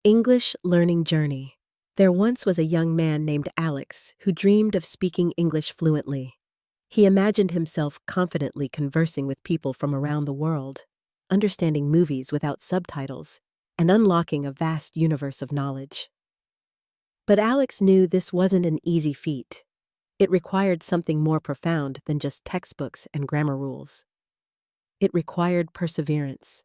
English Learning Journey. There once was a young man named Alex who dreamed of speaking English fluently. He imagined himself confidently conversing with people from around the world, understanding movies without subtitles, and unlocking a vast universe of knowledge. But Alex knew this wasn't an easy feat. It required something more profound than just textbooks and grammar rules. It required perseverance.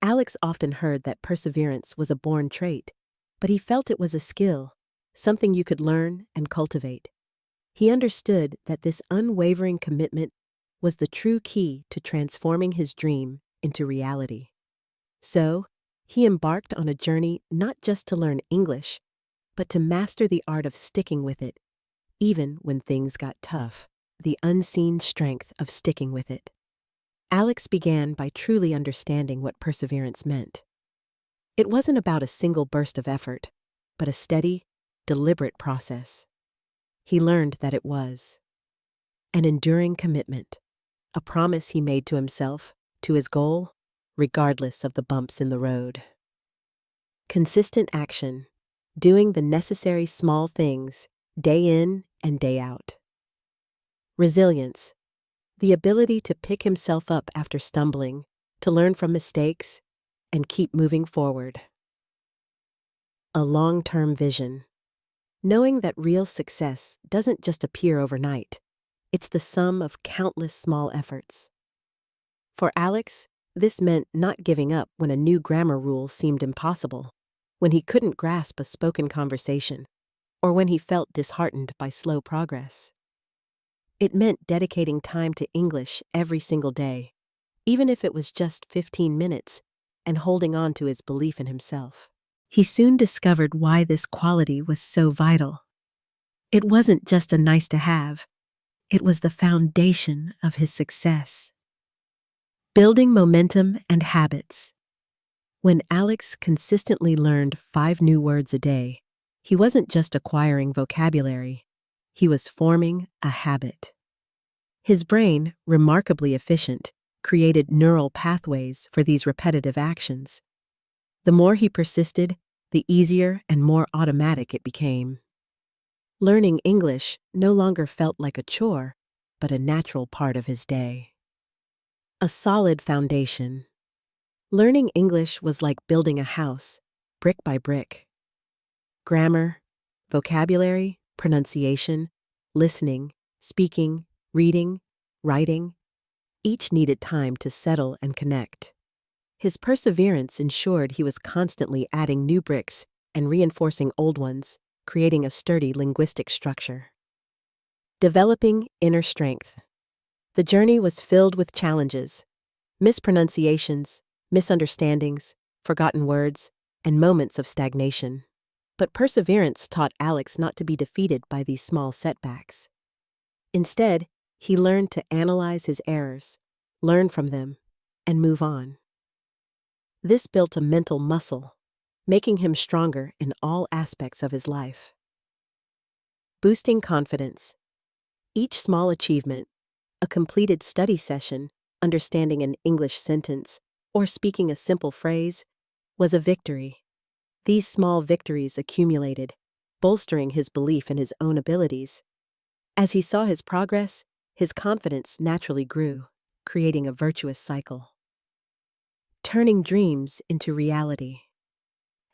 Alex often heard that perseverance was a born trait, but he felt it was a skill, something you could learn and cultivate. He understood that this unwavering commitment was the true key to transforming his dream into reality. So, he embarked on a journey not just to learn English, but to master the art of sticking with it, even when things got tough. The unseen strength of sticking with it. Alex began by truly understanding what perseverance meant. It wasn't about a single burst of effort, but a steady, deliberate process. He learned that it was an enduring commitment, a promise he made to himself, to his goal, regardless of the bumps in the road. Consistent action, doing the necessary small things, day in and day out. Resilience, the ability to pick himself up after stumbling, to learn from mistakes, and keep moving forward. A long-term vision, knowing that real success doesn't just appear overnight. It's the sum of countless small efforts. For Alex, this meant not giving up when a new grammar rule seemed impossible, when he couldn't grasp a spoken conversation, or when he felt disheartened by slow progress. It meant dedicating time to English every single day, even if it was just 15 minutes, and holding on to his belief in himself. He soon discovered why this quality was so vital. It wasn't just a nice-to-have, it was the foundation of his success. Building momentum and habits. When Alex consistently learned 5 new words a day, he wasn't just acquiring vocabulary, he was forming a habit. His brain, remarkably efficient, created neural pathways for these repetitive actions. The more he persisted, the easier and more automatic it became. Learning English no longer felt like a chore, but a natural part of his day. A solid foundation. Learning English was like building a house, brick by brick. Grammar, vocabulary, pronunciation, listening, speaking, reading, writing, each needed time to settle and connect. His perseverance ensured he was constantly adding new bricks and reinforcing old ones, creating a sturdy linguistic structure. Developing inner strength. The journey was filled with challenges, mispronunciations, misunderstandings, forgotten words, and moments of stagnation. But perseverance taught Alex not to be defeated by these small setbacks. Instead, he learned to analyze his errors, learn from them, and move on. This built a mental muscle, making him stronger in all aspects of his life. Boosting confidence. Each small achievement, a completed study session, understanding an English sentence, or speaking a simple phrase, was a victory. These small victories accumulated, bolstering his belief in his own abilities. As he saw his progress, his confidence naturally grew, creating a virtuous cycle. Turning dreams into reality.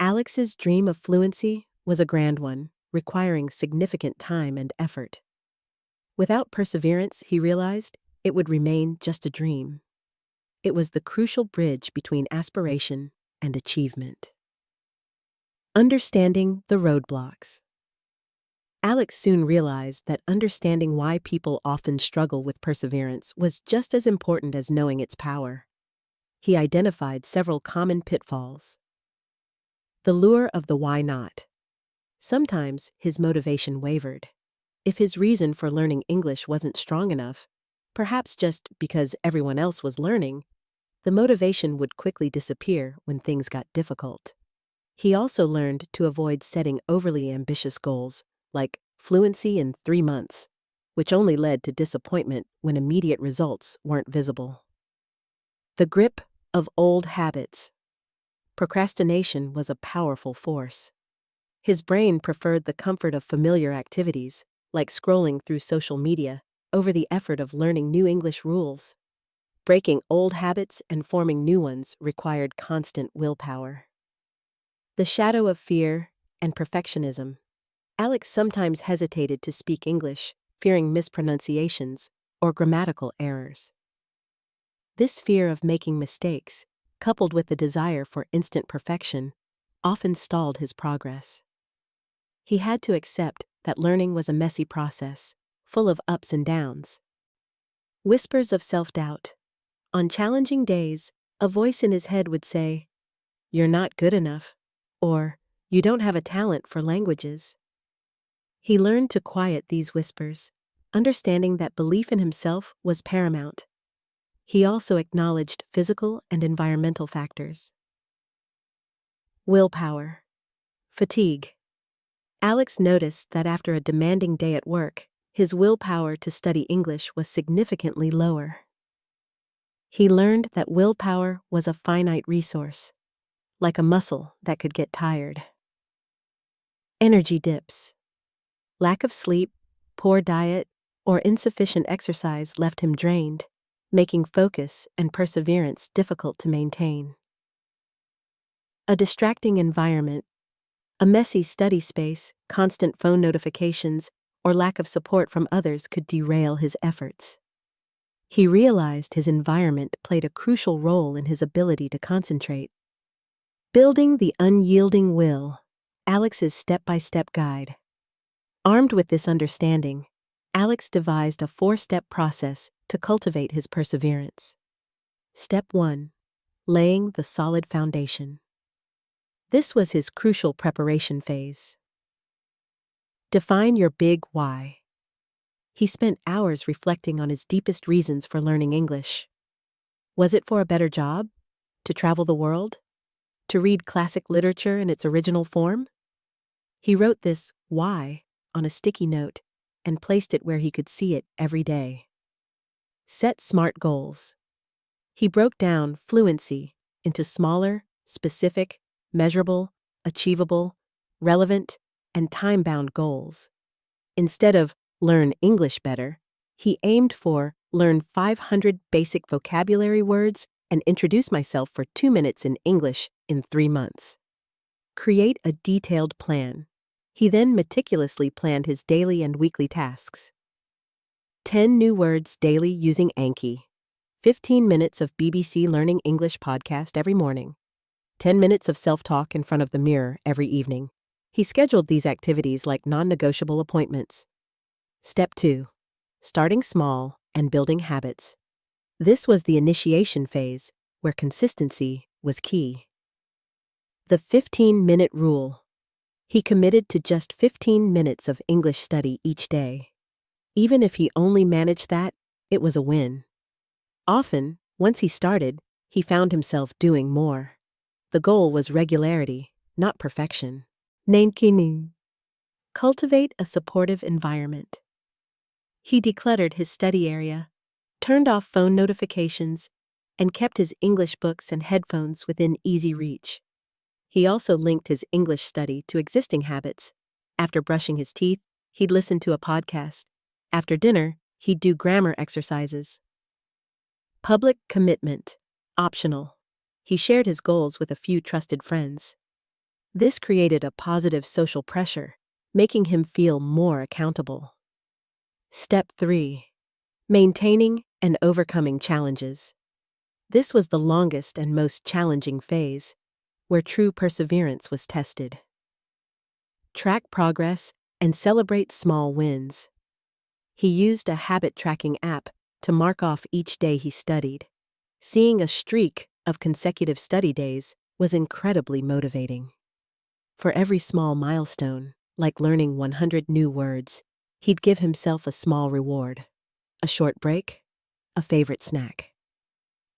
Alex's dream of fluency was a grand one, requiring significant time and effort. Without perseverance, he realized, it would remain just a dream. It was the crucial bridge between aspiration and achievement. Understanding the roadblocks. Alex soon realized that understanding why people often struggle with perseverance was just as important as knowing its power. He identified several common pitfalls. The lure of the why not. Sometimes his motivation wavered. If his reason for learning English wasn't strong enough, perhaps just because everyone else was learning, the motivation would quickly disappear when things got difficult. He also learned to avoid setting overly ambitious goals, like fluency in 3 months, which only led to disappointment when immediate results weren't visible. The grip of old habits. Procrastination was a powerful force. His brain preferred the comfort of familiar activities, like scrolling through social media, over the effort of learning new English rules. Breaking old habits and forming new ones required constant willpower. The shadow of fear and perfectionism. Alex sometimes hesitated to speak English, fearing mispronunciations or grammatical errors. This fear of making mistakes, coupled with the desire for instant perfection, often stalled his progress. He had to accept that learning was a messy process, full of ups and downs. Whispers of self-doubt. On challenging days, a voice in his head would say, "You're not good enough," or "You don't have a talent for languages." He learned to quiet these whispers, understanding that belief in himself was paramount. He also acknowledged physical and environmental factors. Willpower. Fatigue. Alex noticed that after a demanding day at work, his willpower to study English was significantly lower. He learned that willpower was a finite resource, like a muscle that could get tired. Energy dips. Lack of sleep, poor diet, or insufficient exercise left him drained, making focus and perseverance difficult to maintain. A distracting environment. A messy study space, constant phone notifications, or lack of support from others could derail his efforts. He realized his environment played a crucial role in his ability to concentrate. Building the Unyielding Will, Alex's step-by-step guide. Armed with this understanding, Alex devised a 4-step process to cultivate his perseverance. Step 1. Laying the solid foundation. This was his crucial preparation phase. Define your big why. He spent hours reflecting on his deepest reasons for learning English. Was it for a better job? To travel the world? To read classic literature in its original form? He wrote this why on a sticky note and placed it where he could see it every day. Set smart goals. He broke down fluency into smaller, specific, measurable, achievable, relevant, and time-bound goals. Instead of learn English better, he aimed for learn 500 basic vocabulary words and introduce myself for 2 minutes in English in 3 months. Create a detailed plan. He then meticulously planned his daily and weekly tasks. 10 new words daily using Anki. 15 minutes of BBC Learning English podcast every morning. 10 minutes of self-talk in front of the mirror every evening. He scheduled these activities like non-negotiable appointments. Step 2. Starting small and building habits. This was the initiation phase, where consistency was key. The 15-minute rule. He committed to just 15 minutes of English study each day. Even if he only managed that, it was a win. Often, once he started, he found himself doing more. The goal was regularity, not perfection. Nankini. Cultivate a supportive environment. He decluttered his study area, turned off phone notifications, and kept his English books and headphones within easy reach. He also linked his English study to existing habits. After brushing his teeth, he'd listen to a podcast. After dinner, he'd do grammar exercises. Public commitment. Optional. He shared his goals with a few trusted friends. This created a positive social pressure, making him feel more accountable. Step 3. Maintaining and overcoming challenges. This was the longest and most challenging phase, where true perseverance was tested. Track progress and celebrate small wins. He used a habit-tracking app to mark off each day he studied. Seeing a streak of consecutive study days was incredibly motivating. For every small milestone, like learning 100 new words, he'd give himself a small reward. A short break, a favorite snack.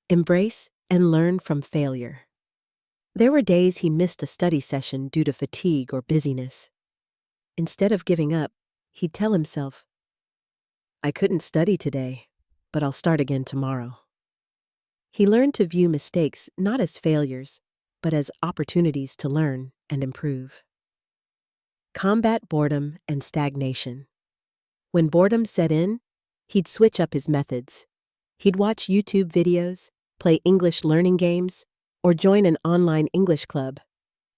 Embrace and learn from failure. There were days he missed a study session due to fatigue or busyness. Instead of giving up, he'd tell himself, "I couldn't study today, but I'll start again tomorrow." He learned to view mistakes not as failures, but as opportunities to learn and improve. Combat boredom and stagnation. When boredom set in, he'd switch up his methods. He'd watch YouTube videos, play English learning games, or join an online English club.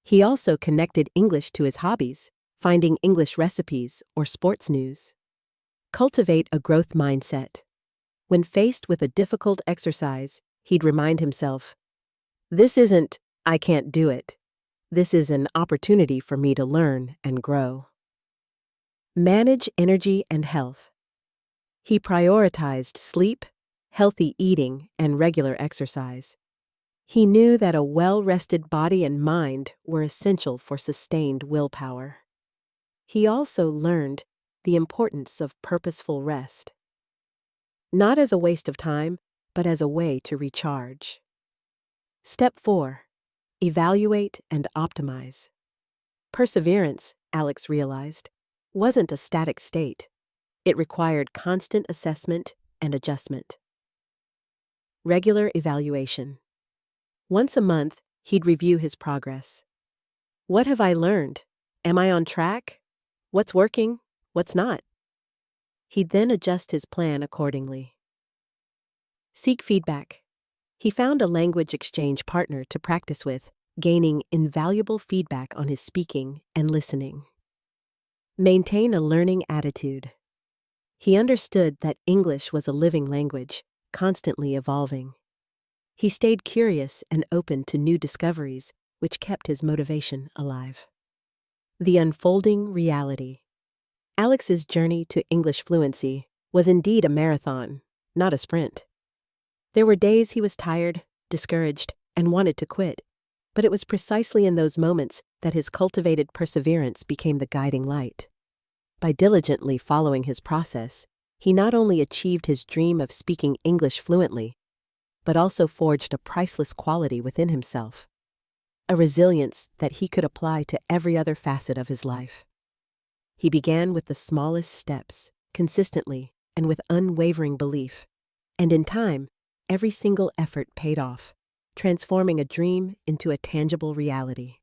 He also connected English to his hobbies, finding English recipes or sports news. Cultivate a growth mindset. When faced with a difficult exercise, he'd remind himself, "This isn't, I can't do it. This is an opportunity for me to learn and grow." Manage energy and health. He prioritized sleep, healthy eating, and regular exercise. He knew that a well-rested body and mind were essential for sustained willpower. He also learned the importance of purposeful rest. Not as a waste of time, but as a way to recharge. Step 4. Evaluate and optimize. Perseverance, Alex realized, wasn't a static state. It required constant assessment and adjustment. Regular evaluation. Once a month, he'd review his progress. What have I learned? Am I on track? What's working? What's not? He'd then adjust his plan accordingly. Seek feedback. He found a language exchange partner to practice with, gaining invaluable feedback on his speaking and listening. Maintain a learning attitude. He understood that English was a living language, constantly evolving. He stayed curious and open to new discoveries, which kept his motivation alive. The unfolding reality. Alex's journey to English fluency was indeed a marathon, not a sprint. There were days he was tired, discouraged, and wanted to quit, but it was precisely in those moments that his cultivated perseverance became the guiding light. By diligently following his process, he not only achieved his dream of speaking English fluently, but also forged a priceless quality within himself, a resilience that he could apply to every other facet of his life. He began with the smallest steps, consistently and with unwavering belief, and in time, every single effort paid off, transforming a dream into a tangible reality.